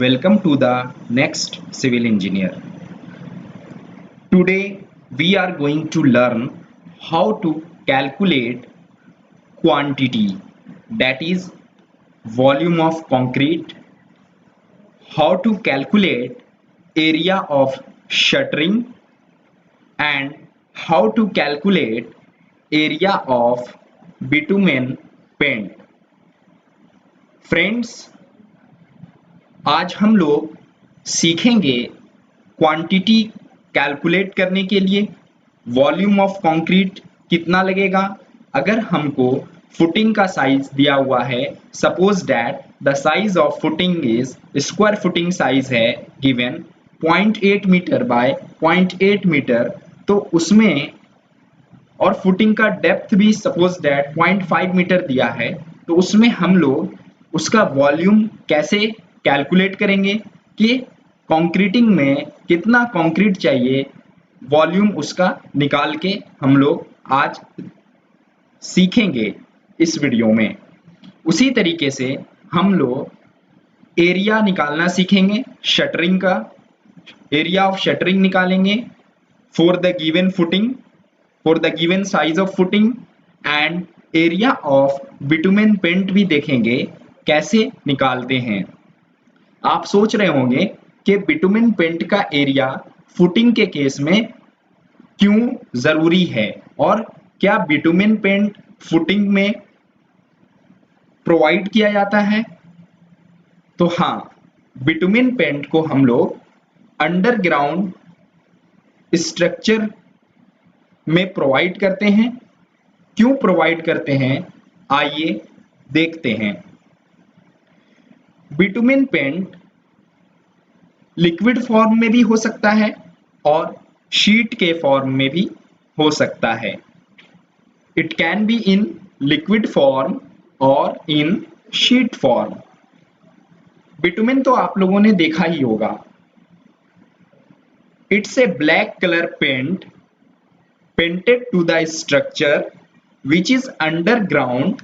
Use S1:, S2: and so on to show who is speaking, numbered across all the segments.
S1: Welcome to the next civil engineer. Today we are going to learn how to calculate quantity, that is volume of concrete, how to calculate area of shuttering, and how to calculate area of bitumen paint. Friends, आज हम लोग सीखेंगे quantity calculate करने के लिए volume of concrete कितना लगेगा अगर हमको फुटिंग का साइज दिया हुआ है। Suppose that the size of footing is square footing size है गिवन 0.8 मीटर बाय 0.8 मीटर, तो उसमें और फुटिंग का डेप्थ भी सपोज दैट 0.5 मीटर दिया है, तो उसमें हम लोग उसका वॉल्यूम कैसे कैलकुलेट करेंगे कि कंक्रीटिंग में कितना कंक्रीट चाहिए, वॉल्यूम उसका निकाल के हम लोग आज सीखेंगे इस वीडियो में। उसी तरीके से हम लोग एरिया निकालना सीखेंगे, शटरिंग का एरिया ऑफ शटरिंग निकालेंगे for the given footing, for the given size of footing, and area of bitumen paint भी देखेंगे कैसे निकालते हैं। आप सोच रहे होंगे कि बिटुमेन पेंट का एरिया फुटिंग के केस में क्यों जरूरी है और क्या बिटुमेन पेंट फुटिंग में प्रोवाइड किया जाता है। तो हाँ, बिटुमेन पेंट को हम लोग अंडरग्राउंड स्ट्रक्चर में प्रोवाइड करते हैं। क्यों प्रोवाइड करते हैं, आइए देखते हैं। बिटुमेन पेंट लिक्विड फॉर्म में भी हो सकता है और शीट के फॉर्म में भी हो सकता है। It can be in liquid form और इन शीट फॉर्म। बिटुमेन तो आप लोगों ने देखा ही होगा। It's a black colour paint painted to the structure which is underground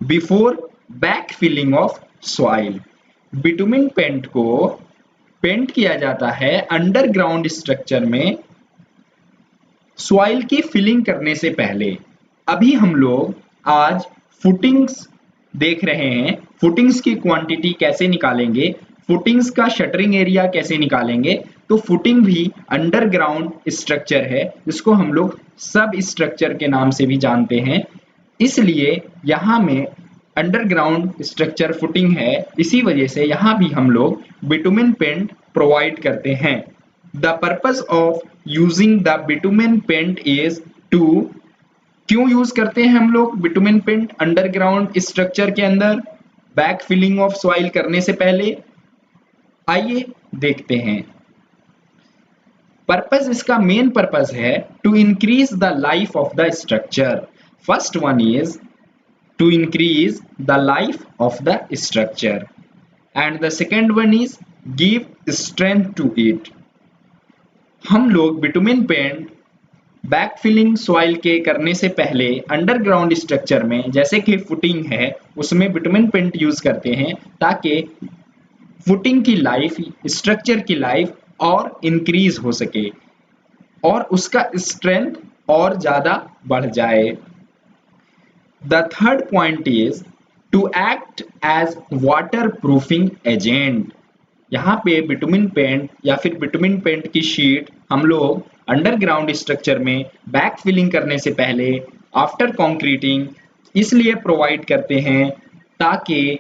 S1: before backfilling of soil. Bitumen paint को पेंट किया जाता है अंडरग्राउंड स्ट्रक्चर में सॉइल की फिलिंग करने से पहले। अभी हम लोग आज फुटिंग्स देख रहे हैं, फुटिंग्स की क्वांटिटी कैसे निकालेंगे, फुटिंग्स का शटरिंग एरिया कैसे निकालेंगे। तो फुटिंग भी अंडरग्राउंड स्ट्रक्चर है जिसको हम लोग सब स्ट्रक्चर के नाम से भी जानते हैं, इसलिए यहाँ में अंडरग्राउंड स्ट्रक्चर फुटिंग है। इसी वजह से यहाँ भी हम लोग बिटुमेन पेंट प्रोवाइड करते हैं। The purpose of using the bitumen paint is to, क्यों यूज करते हैं हम लोग बिटुमेन पेंट अंडरग्राउंड स्ट्रक्चर के अंदर बैक फिलिंग ऑफ सॉइल करने से पहले, आइए देखते हैं। पर्पस, इसका मेन पर्पस है to increase the life of the structure. First one is to increase the life of the structure and the second one is give strength to it. हम लोग bitumen paint backfilling soil के करने से पहले underground structure में, जैसे कि footing है, उसमें बिटुमेन पेंट यूज करते हैं ताकि फुटिंग की लाइफ, स्ट्रक्चर की लाइफ और इंक्रीज हो सके और उसका स्ट्रेंथ और ज्यादा बढ़ जाए। The third point is to act as waterproofing agent. यहाँ पे बिटुमेन पेंट या फिर बिटुमेन पेंट की शीट हम लोग अंडरग्राउंड स्ट्रक्चर में बैक फिलिंग करने से पहले, आफ्टर कंक्रीटिंग, इसलिए प्रोवाइड करते हैं ताकि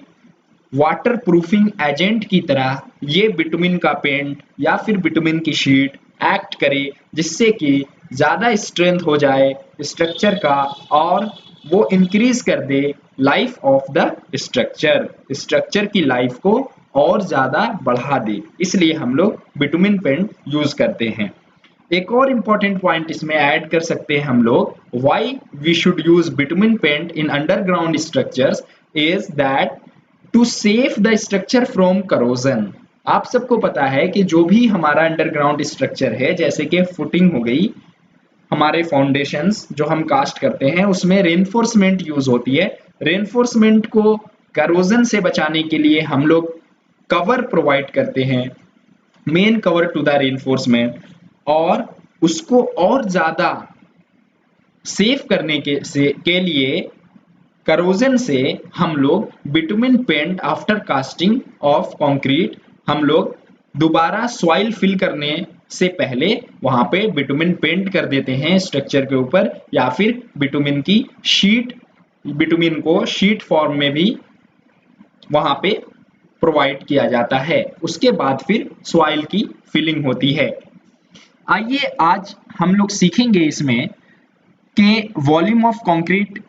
S1: वाटर प्रूफिंग एजेंट की तरह ये बिटुमेन का पेंट या फिर बिटुमेन की शीट एक्ट करे, जिससे कि ज़्यादा स्ट्रेंथ हो जाए स्ट्रक्चर का और वो इंक्रीज कर दे life of the structure, structure की लाइफ को और ज़्यादा बढ़ा दे। इसलिए हम लोग बिटुमेन पेंट यूज करते हैं। एक और इम्पॉर्टेंट पॉइंट इसमें ऐड कर सकते हैं हम लोग, why we should use bitumen paint in underground structures is that to save the structure from corrosion. आप सबको पता है कि जो भी हमारा अंडरग्राउंड स्ट्रक्चर है, जैसे कि फुटिंग हो गई, हमारे फाउंडेशंस जो हम कास्ट करते हैं, उसमें रेनफोर्समेंट यूज होती है। रेनफोर्समेंट को करोजन से बचाने के लिए हम लोग कवर प्रोवाइड करते हैं, main cover to the reinforcement, और उसको और ज्यादा सेफ करने के लिए करोजन से हम लोग bitumen paint after casting of concrete, हम लोग दोबारा सॉइल फिल करने से पहले वहां पे बिटुमिन पेंट कर देते हैं स्ट्रक्चर के ऊपर, या फिर बिटुमिन की शीट, बिटुमिन को शीट फॉर्म में भी वहां पे प्रोवाइड किया जाता है। उसके बाद फिर सॉइल की फिलिंग होती है। आइए आज हम लोग सीखेंगे इसमें कि वॉल्यूम ऑफ कंक्रीट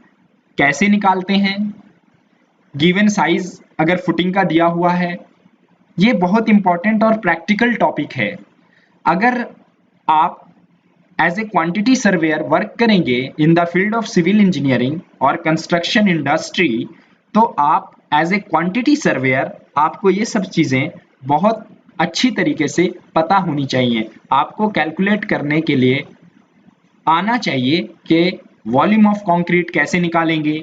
S1: कैसे निकालते हैं, गिवन साइज अगर फुटिंग का दिया हुआ है। ये बहुत इंपॉर्टेंट और प्रैक्टिकल टॉपिक है। अगर आप as a quantity surveyor work करेंगे in the field of civil engineering और कंस्ट्रक्शन इंडस्ट्री, तो आप एज ए क्वांटिटी सर्वेयर आपको ये सब चीज़ें बहुत अच्छी तरीके से पता होनी चाहिए। आपको कैलकुलेट करने के लिए आना चाहिए कि वॉल्यूम ऑफ कंक्रीट कैसे निकालेंगे,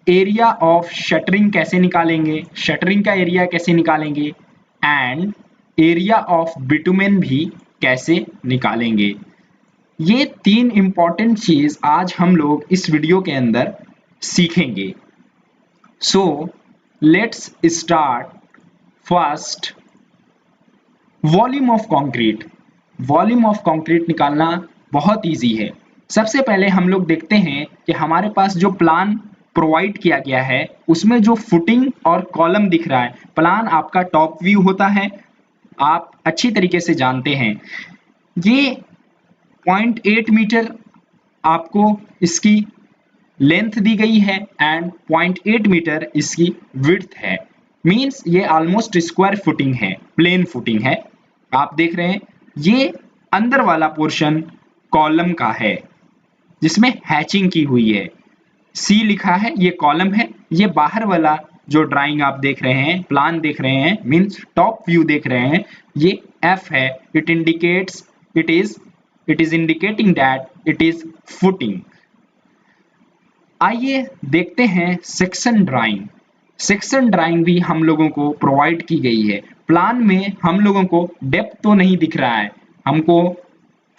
S1: एरिया ऑफ शटरिंग कैसे निकालेंगे, शटरिंग का एरिया कैसे निकालेंगे, एंड एरिया ऑफ बिटुमेन भी कैसे निकालेंगे। ये तीन इंपॉर्टेंट चीज आज हम लोग इस वीडियो के अंदर सीखेंगे। So let's start. First, volume of concrete. Volume of concrete निकालना बहुत इजी है। सबसे पहले हम लोग देखते हैं कि हमारे पास जो प्लान प्रोवाइड किया गया है उसमें जो फुटिंग और कॉलम दिख रहा है, प्लान आपका टॉप व्यू होता है, आप अच्छी तरीके से जानते हैं। ये 0.8 मीटर आपको इसकी लेंथ दी गई है एंड 0.8 मीटर इसकी विड्थ है। मींस ये ऑलमोस्ट स्क्वायर फुटिंग है, प्लेन फुटिंग है। आप देख रहे हैं ये अंदर वाला पोर्शन कॉलम का है जिसमें हैचिंग की हुई है, सी लिखा है, ये कॉलम है। ये बाहर वाला जो ड्राइंग आप देख रहे हैं, प्लान देख रहे हैं, मींस टॉप व्यू देख रहे हैं, ये एफ है। It indicates it is indicating that it is footing. आइए देखते हैं सेक्शन ड्राइंग। सेक्शन ड्राइंग भी हम लोगों को प्रोवाइड की गई है। प्लान में हम लोगों को डेप्थ तो नहीं दिख रहा है, हमको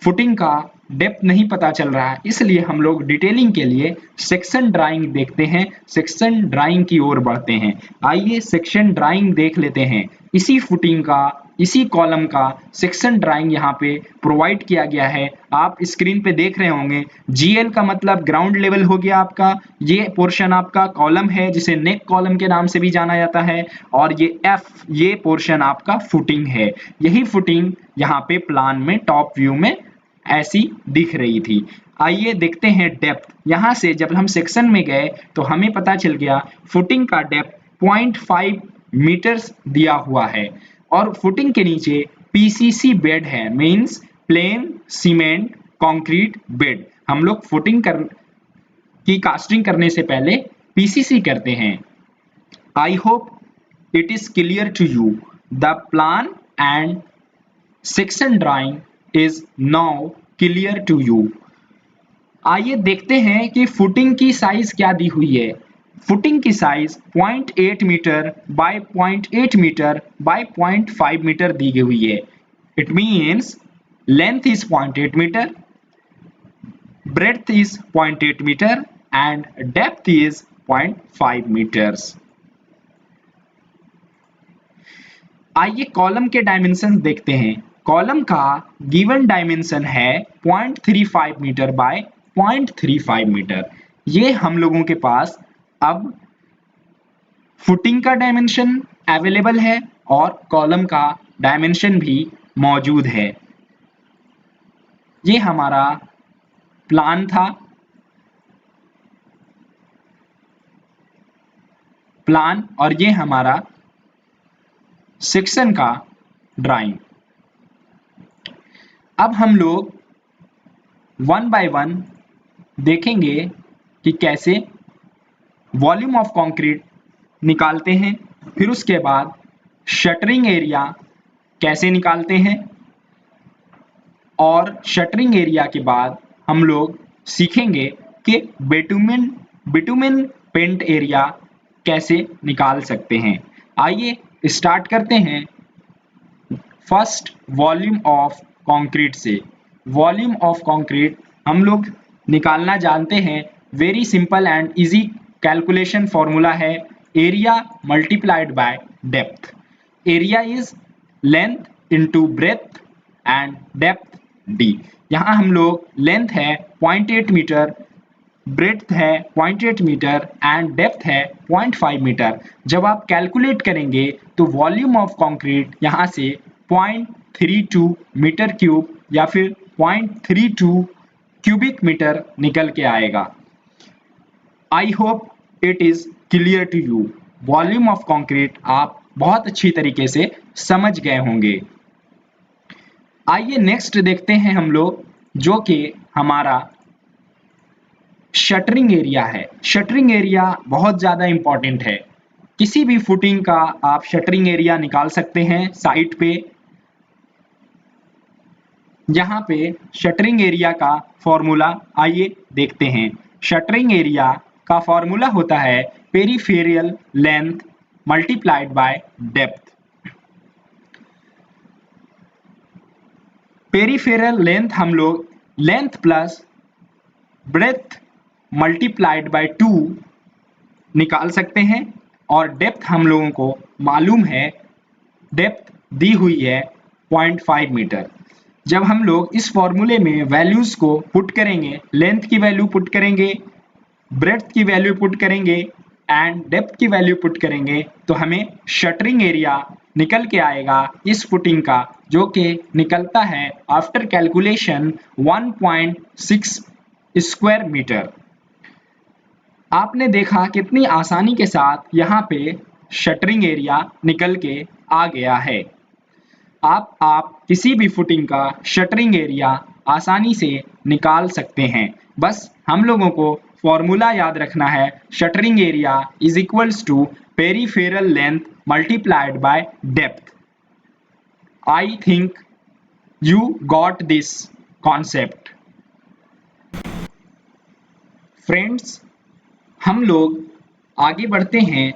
S1: फुटिंग का डेप्थ नहीं पता चल रहा है, इसलिए हम लोग डिटेलिंग के लिए सेक्शन ड्राइंग देखते हैं, सेक्शन ड्राइंग की ओर बढ़ते हैं। आइए सेक्शन ड्राइंग देख लेते हैं। इसी फुटिंग का, इसी कॉलम का सेक्शन ड्राइंग यहाँ पे प्रोवाइड किया गया है। आप स्क्रीन पे देख रहे होंगे, जीएल का मतलब ग्राउंड लेवल हो गया आपका। ये पोर्शन आपका कॉलम है जिसे नेक कॉलम के नाम से भी जाना जाता है, और ये एफ, ये पोर्शन आपका फुटिंग है। यही फुटिंग यहाँ पे प्लान में टॉप व्यू में ऐसी दिख रही थी। आइए देखते हैं डेप्थ। यहाँ से जब हम सेक्शन में गए तो हमें पता चल गया फुटिंग का डेप्थ 0.5 मीटर्स दिया हुआ है, और फुटिंग के नीचे पीसीसी बेड है, means plane cement concrete bed. हम लोग फुटिंग की कास्टिंग करने से पहले पीसीसी करते हैं। I hope it is clear to you. The plan and section drawing is now clear to you. आइए देखते हैं कि फुटिंग की साइज क्या दी हुई है। फुटिंग की size 0.8 metre by 0.8 metre by 0.5 metre दी गई हुई है। It means length is 0.8 metre, breadth is 0.8 metre and depth is 0.5 metres. आइए कॉलम के डायमेंशन देखते हैं। कॉलम का गिवन डायमेंशन है 0.35 मीटर बाय 0.35 मीटर। ये हम लोगों के पास अब फुटिंग का डायमेंशन अवेलेबल है और कॉलम का डायमेंशन भी मौजूद है। ये हमारा प्लान था, प्लान, और ये हमारा सेक्शन का ड्राइंग। अब हम लोग वन बाय वन देखेंगे कि कैसे वॉल्यूम ऑफ कंक्रीट निकालते हैं, फिर उसके बाद शटरिंग एरिया कैसे निकालते हैं, और शटरिंग एरिया के बाद हम लोग सीखेंगे कि बिटुमेन पेंट एरिया कैसे निकाल सकते हैं। आइए स्टार्ट करते हैं फर्स्ट वॉल्यूम ऑफ कंक्रीट से। वॉल्यूम ऑफ कंक्रीट हम लोग निकालना जानते हैं, very simple and easy calculation formula है area multiplied by depth. Area is length into breadth and depth D. यहाँ हम लोग लेंथ है 0.8 मीटर, ब्रेड्थ है 0.8 मीटर एंड डेप्थ है 0.5 मीटर। जब आप कैलकुलेट करेंगे तो वॉल्यूम ऑफ कंक्रीट यहाँ से 0.32 मीटर क्यूब या फिर 0.32 क्यूबिक मीटर निकल के आएगा। I hope it is clear to you. Volume of concrete आप बहुत अच्छी तरीके से समझ गए होंगे। आइए नेक्स्ट देखते हैं हम लोग, जो कि हमारा शटरिंग एरिया है। शटरिंग एरिया बहुत ज़्यादा इंपॉर्टेंट है। किसी भी फुटिंग का आप शटरिंग एरिया निकाल सकते हैं साइट पे। यहाँ पे शटरिंग एरिया का फॉर्मूला आइए देखते हैं। शटरिंग एरिया का फॉर्मूला होता है peripheral length multiplied by depth. Peripheral length हम लोग length plus breadth multiplied by 2 निकाल सकते हैं, और डेप्थ हम लोगों को मालूम है, डेप्थ दी हुई है 0.5 मीटर। जब हम लोग इस फॉर्मूले में वैल्यूज को पुट करेंगे, लेंथ की वैल्यू पुट करेंगे, ब्रेथ की वैल्यू पुट करेंगे एंड डेप्थ की वैल्यू पुट करेंगे, तो हमें शटरिंग एरिया निकल के आएगा इस फुटिंग का, जो कि निकलता है आफ्टर कैलकुलेशन 1.6 स्क्वायर मीटर। आपने देखा कितनी आसानी के साथ यहाँ पे शटरिंग एरिया निकल के आ गया है। आप किसी भी फुटिंग का शटरिंग एरिया आसानी से निकाल सकते हैं। बस हम लोगों को फॉर्मूला याद रखना है, shuttering area is equals to peripheral length multiplied by depth. I think you got this concept. Friends, हम लोग आगे बढ़ते हैं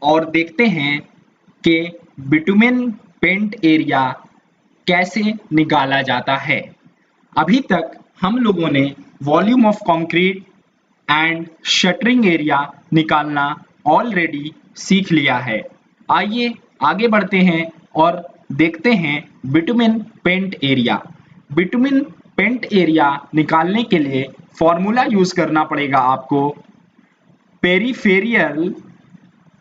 S1: और देखते हैं कि बिटुमेन पेंट एरिया कैसे निकाला जाता है। अभी तक हम लोगों ने volume of concrete and shuttering area निकालना ऑलरेडी सीख लिया है। आइए आगे बढ़ते हैं और देखते हैं bitumen paint area. Bitumen paint area निकालने के लिए फॉर्मूला यूज करना पड़ेगा आपको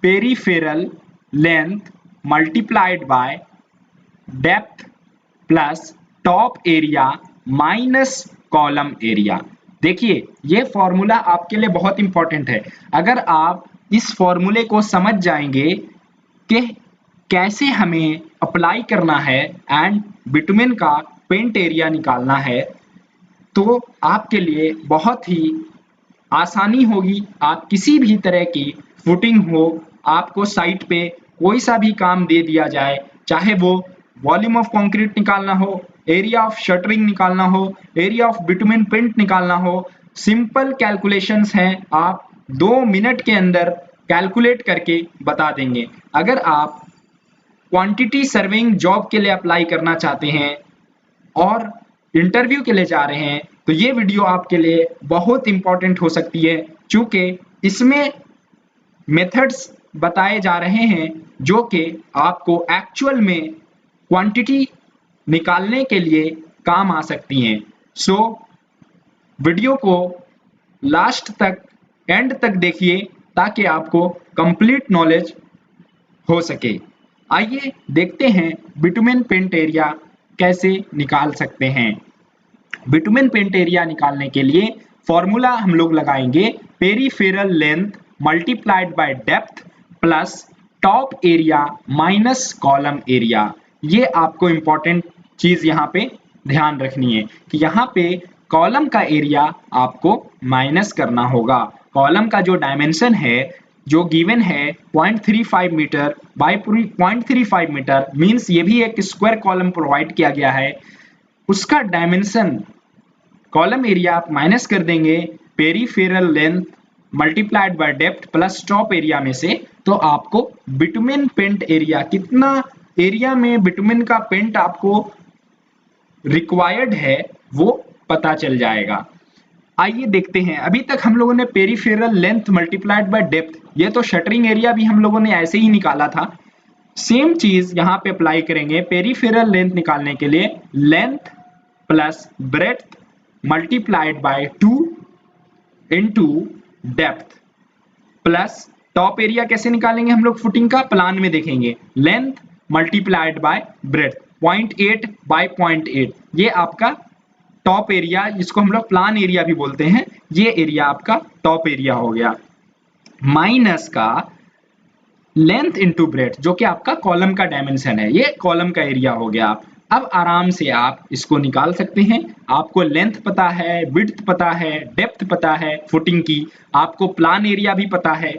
S1: peripheral length multiplied by depth plus top area minus column area. देखिए, ये फॉर्मूला आपके लिए बहुत इंपॉर्टेंट है। अगर आप इस फॉर्मूले को समझ जाएंगे कि कैसे हमें अप्लाई करना है एंड बिटुमेन का पेंट एरिया निकालना है, तो आपके लिए बहुत ही आसानी होगी। आप किसी भी तरह की फुटिंग हो, आपको साइट पे कोई सा भी काम दे दिया जाए, चाहे वो वॉल्यूम ऑफ कंक्रीट निकालना हो, एरिया ऑफ शटरिंग निकालना हो, एरिया ऑफ बिटुमेन पेंट निकालना हो, सिंपल कैलकुलेशंस हैं, आप 2 मिनट के अंदर कैलकुलेट करके बता देंगे। अगर आप क्वांटिटी सर्वेइंग जॉब के लिए अप्लाई करना चाहते हैं और इंटरव्यू के लिए जा रहे हैं, तो ये वीडियो आपके लिए बहुत इंपॉर्टेंट हो सकती है, क्योंकि इसमें मेथड्स बताए जा रहे हैं जो कि आपको एक्चुअल में क्वांटिटी निकालने के लिए काम आ सकती हैं। सो वीडियो को लास्ट तक, एंड तक देखिए, ताकि आपको कंप्लीट नॉलेज हो सके। आइए देखते हैं बिटुमेन पेंट एरिया कैसे निकाल सकते हैं। बिटुमेन पेंट एरिया निकालने के लिए फॉर्मूला हम लोग लगाएंगे peripheral length multiplied by depth plus top area minus column area. ये आपको इंपॉर्टेंट चीज यहाँ पे ध्यान रखनी है कि यहाँ पे कॉलम का एरिया आपको माइनस करना होगा। कॉलम का जो डायमेंशन है, जो गिवन है 0.35 मीटर बाय 0.35 मीटर, मीन्स ये भी एक स्क्वायर कॉलम प्रोवाइड किया गया है, उसका डायमेंशन कॉलम एरिया आप माइनस कर देंगे peripheral length multiplied by depth plus top area में से, तो आपको बिटुमेन पेंट एरिया, कितना एरिया में बिटुमेन का पेंट आपको रिक्वायर्ड है वो पता चल जाएगा। आइए देखते हैं, अभी तक हम लोगों ने peripheral length multiplied by depth, ये तो शटरिंग एरिया भी हम लोगों ने ऐसे ही निकाला था। सेम चीज यहां पे अप्लाई करेंगे। पेरिफेरल लेंथ निकालने के लिए length plus breadth multiplied by 2 into depth plus top area कैसे निकालेंगे हम लोग फुटिंग का, प्लान में देखेंगे। Length multiplied by breadth 0.8 by 0.8, ये आपका टॉप एरिया, जिसको हम लोग प्लान एरिया भी बोलते हैं, ये एरिया आपका टॉप एरिया हो गया। माइनस का लेंथ इनटू ब्रेड्थ जो कि आपका कॉलम का डायमेंशन है, ये कॉलम का एरिया हो गया। अब आराम से आप इसको निकाल सकते हैं। आपको लेंथ पता है, विड्थ पता है, डेप्थ पता है फुटिंग की, आपको प्लान एरिया भी पता है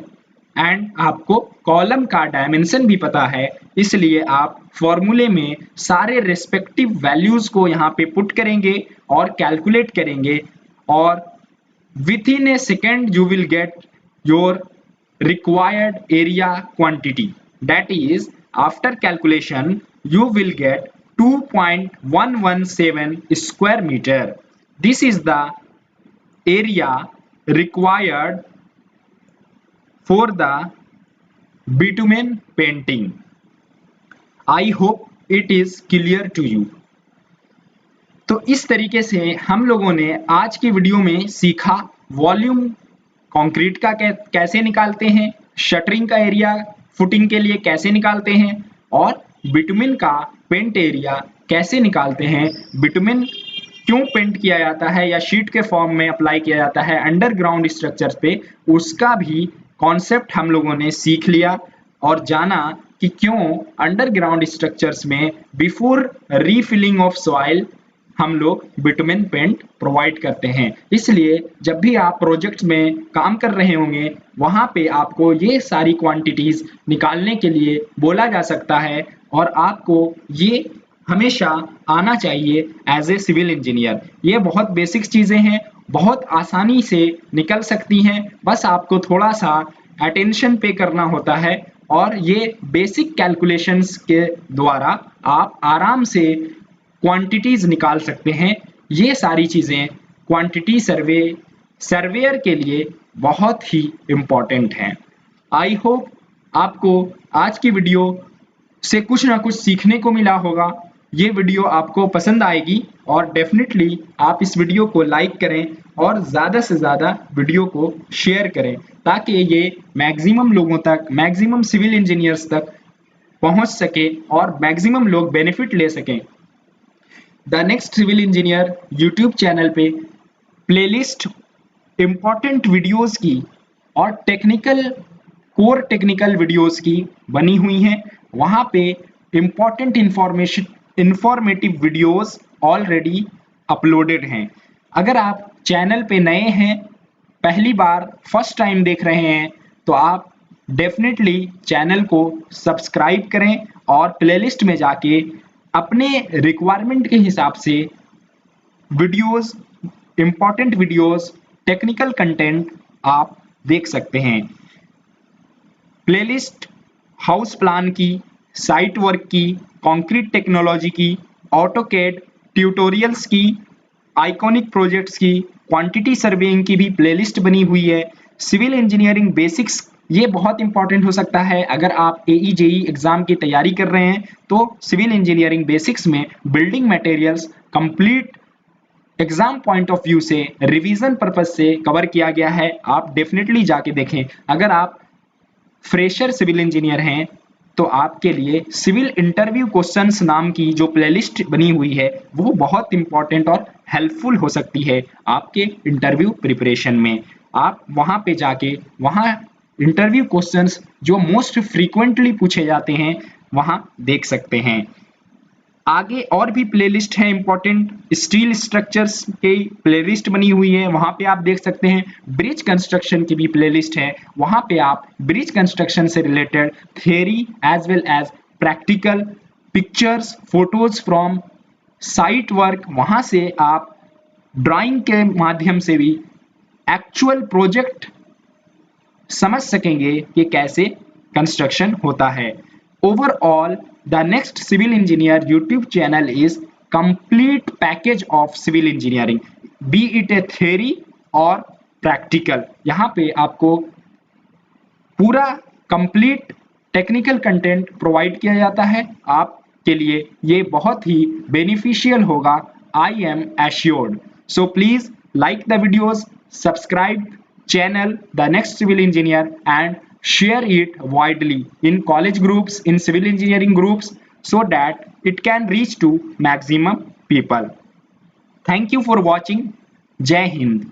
S1: एंड आपको कॉलम का डायमेंशन भी पता है। इसलिए आप फॉर्मूले में सारे रेस्पेक्टिव वैल्यूज को यहाँ पे पुट करेंगे और कैलकुलेट करेंगे और with in A second you will get your required area quantity, that is after calculation you will get 2.117 square meter. This is the area required for the bitumen painting. I hope it is clear to you. तो इस तरीके से हम लोगों ने आज की video में सीखा वॉल्यूम कंक्रीट का कैसे निकालते हैं, शटरिंग का एरिया फुटिंग के लिए कैसे निकालते हैं और बिटुमेन का पेंट एरिया कैसे निकालते हैं। बिटुमेन क्यों पेंट किया जाता है या शीट के फॉर्म में अप्लाई किया जाता है अंडरग्राउंड स्ट्रक्चर्स पे, उसका भी कॉन्सेप्ट हम लोगों ने सीख लिया और जाना कि क्यों अंडरग्राउंड स्ट्रक्चर्स में बिफोर रीफिलिंग ऑफ सॉइल हम लोग बिटुमेन पेंट प्रोवाइड करते हैं। इसलिए जब भी आप प्रोजेक्ट में काम कर रहे होंगे वहां पे आपको ये सारी क्वांटिटीज निकालने के लिए बोला जा सकता है और आपको ये हमेशा आना चाहिए एज ए सिविल इंजीनियर। ये बहुत बेसिक चीजें हैं, बहुत आसानी से निकल सकती हैं, बस आपको थोड़ा सा अटेंशन पे करना होता है और ये बेसिक कैलकुलेशंस के द्वारा आप आराम से क्वांटिटीज निकाल सकते हैं। ये सारी चीजें क्वांटिटी सर्वेयर के लिए बहुत ही इम्पोर्टेंट हैं। आई होप आपको आज की वीडियो से कुछ ना कुछ सीखने को मिला होगा। ये वीडियो आपको पसंद आएगी और डेफिनेटली आप इस वीडियो को लाइक करें और ज़्यादा से ज़्यादा वीडियो को शेयर करें ताकि ये मैक्सिमम लोगों तक, मैक्सिमम सिविल इंजीनियर्स तक पहुंच सके और मैक्सिमम लोग बेनिफिट ले सकें। The next civil engineer YouTube channel पे प्लेलिस्ट इम्पॉर्टेंट वीडियोस की और कोर टेक्निकल वीडियोस की बनी हुई हैं। वहाँ पे important informative videos already uploaded हैं। अगर आप चैनल पे नए हैं, पहली बार फर्स्ट टाइम देख रहे हैं, तो आप डेफिनेटली चैनल को सब्सक्राइब करें और प्लेलिस्ट में जाके अपने रिक्वायरमेंट के हिसाब से videos, important videos, technical content आप देख सकते हैं। प्लेलिस्ट हाउस प्लान की, साइट वर्क की, कंक्रीट टेक्नोलॉजी की, ऑटोकैड ट्यूटोरियल्स की, आइकॉनिक प्रोजेक्ट्स की, क्वांटिटी सर्वेइंग की भी प्लेलिस्ट बनी हुई है। सिविल इंजीनियरिंग बेसिक्स, ये बहुत इंपॉर्टेंट हो सकता है अगर आप AE JE एग्जाम की तैयारी कर रहे हैं तो सिविल इंजीनियरिंग बेसिक्स में building materials complete exam point of view से रिवीजन पर्पज से कवर किया गया है। आप डेफिनेटली जाके देखें। अगर आप फ्रेशर सिविल इंजीनियर हैं तो आपके लिए सिविल इंटरव्यू क्वेश्चंस नाम की जो प्लेलिस्ट बनी हुई है वो बहुत इंपॉर्टेंट और हेल्पफुल हो सकती है आपके इंटरव्यू प्रिपरेशन में। आप वहां पे जाके वहां इंटरव्यू क्वेश्चंस जो मोस्ट फ्रीक्वेंटली पूछे जाते हैं वहां देख सकते हैं। आगे और भी प्लेलिस्ट है इंपॉर्टेंट, स्टील स्ट्रक्चर्स की प्लेलिस्ट बनी हुई है, वहां पे आप देख सकते हैं। ब्रिज कंस्ट्रक्शन की भी प्लेलिस्ट है, वहां पे आप ब्रिज कंस्ट्रक्शन से related theory as well as practical pictures, photos from site work, वहां से आप ड्राइंग के माध्यम से भी एक्चुअल प्रोजेक्ट समझ सकेंगे कि कैसे कंस्ट्रक्शन होता है। Overall the next civil engineer YouTube channel is complete package of civil engineering, be it a theory और प्रैक्टिकल। यहाँ पे आपको पूरा कंप्लीट टेक्निकल कंटेंट प्रोवाइड किया जाता है, आपके लिए ये बहुत ही बेनिफिशियल होगा, I am assured. So please like the videos, subscribe channel The Next Civil Engineer and share it widely in college groups, in civil engineering groups, so that it can reach to maximum people. Thank you for watching. Jai Hind.